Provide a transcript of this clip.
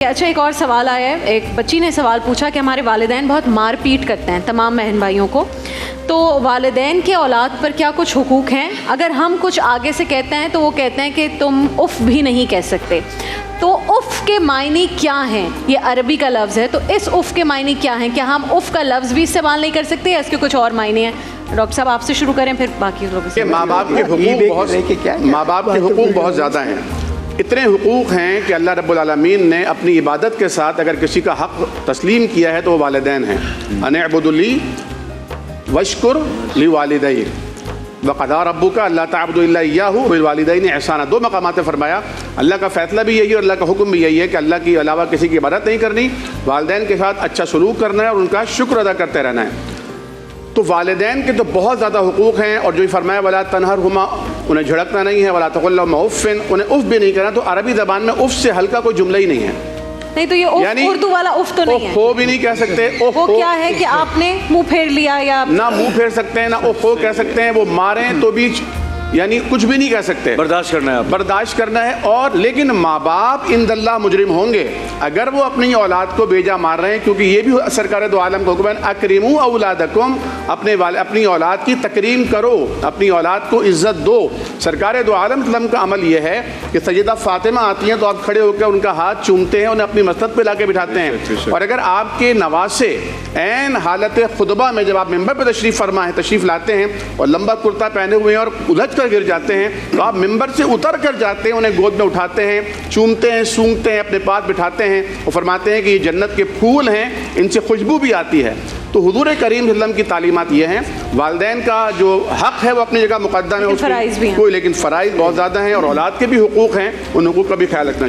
اچھا، ایک اور سوال آیا ہے. ایک بچی نے سوال پوچھا کہ ہمارے والدین بہت مار پیٹ کرتے ہیں تمام بہن بھائیوں کو، تو والدین کے اولاد پر کیا کچھ حقوق ہیں؟ اگر ہم کچھ آگے سے کہتے ہیں تو وہ کہتے ہیں کہ تم اف بھی نہیں کہہ سکتے. تو اف کے معنی کیا ہیں؟ یہ عربی کا لفظ ہے، تو اس اف کے معنی کیا ہیں؟ کیا ہم اف کا لفظ بھی استعمال نہیں کر سکتے یا اس کے کچھ اور معنی ہیں؟ ڈاکٹر صاحب آپ سے شروع کریں، پھر باقی لوگوں سے. ماں باپ کے حقوق بہت زیادہ ہیں. اتنے حقوق ہیں کہ اللہ رب العالمین نے اپنی عبادت کے ساتھ اگر کسی کا حق تسلیم کیا ہے تو وہ والدین ہیں. ان اعبدوا لی واشکر لوالدیک وقضى ربک الا تعبدوا الا ایاہ وبالوالدین احسانا. دو مقامات میں فرمایا اللہ کا فیصلہ بھی یہی ہے اور اللہ کا حکم بھی یہی ہے کہ اللہ کے علاوہ کسی کی عبادت نہیں کرنی، والدین کے ساتھ اچھا سلوک کرنا ہے اور ان کا شکر ادا کرتے رہنا ہے. تو والدین کے تو بہت زیادہ حقوق ہیں، اور جو فرمایا ولا تنہرہما، انہیں جھڑکنا نہیں ہے، ولا تقل لہما اف، انہیں اف بھی نہیں کرنا. تو عربی زبان میں اف سے ہلکا کوئی جملہ ہی نہیں ہے. نہیں تو یہ اف یعنی اردو والا اف تو نہیں ہے. ہو بھی نہیں کہہ سکتے. وہ کیا ہے کہ آپ نے منہ پھیر لیا یا نہ منہ پھیر سکتے ہیں نہ اف ہو کہہ سکتے ہیں. وہ ماریں تو بھی یعنی کچھ بھی نہیں کہہ سکتے. برداشت کرنا ہے، برداشت کرنا ہے. اور لیکن ماں باپ عند اللہ مجرم ہوں گے اگر وہ اپنی اولاد کو بیجا مار رہے ہیں، کیونکہ یہ بھی سرکار دو عالم کا حکم ہے اکرموا اولادکم، اپنی اولاد کی تکریم کرو، اپنی اولاد کو عزت دو. سرکار دو عالم وسلم کا عمل یہ ہے کہ سیدہ فاطمہ آتی ہیں تو آپ کھڑے ہو کے ان کا ہاتھ چومتے ہیں، انہیں اپنی مسند پہ لا کے بٹھاتے ہیں. اور اگر آپ کے نواسے عین حالت خطبہ میں جب آپ ممبر پہ تشریف لاتے ہیں اور لمبا کرتا پہنے ہوئے ہیں اور الجھ کر گر جاتے ہیں، تو آپ ممبر سے اتر کر جاتے ہیں، انہیں گود میں اٹھاتے ہیں، چومتے ہیں، سونگتے ہیں، اپنے پاس بٹھاتے ہیں اور فرماتے ہیں کہ یہ جنت کے پھول ہیں، ان سے خوشبو بھی آتی ہے. تو حضور کریم صلی اللہ علیہ وسلم کی تعلیمات یہ ہیں. والدین کا جو حق ہے وہ اپنی جگہ مقدم ہے، فرائض بھی ہیں، لیکن فرائض بہت زیادہ ہیں، اور اولاد کے بھی حقوق ہیں، ان حقوق کا بھی خیال رکھنا چاہیے.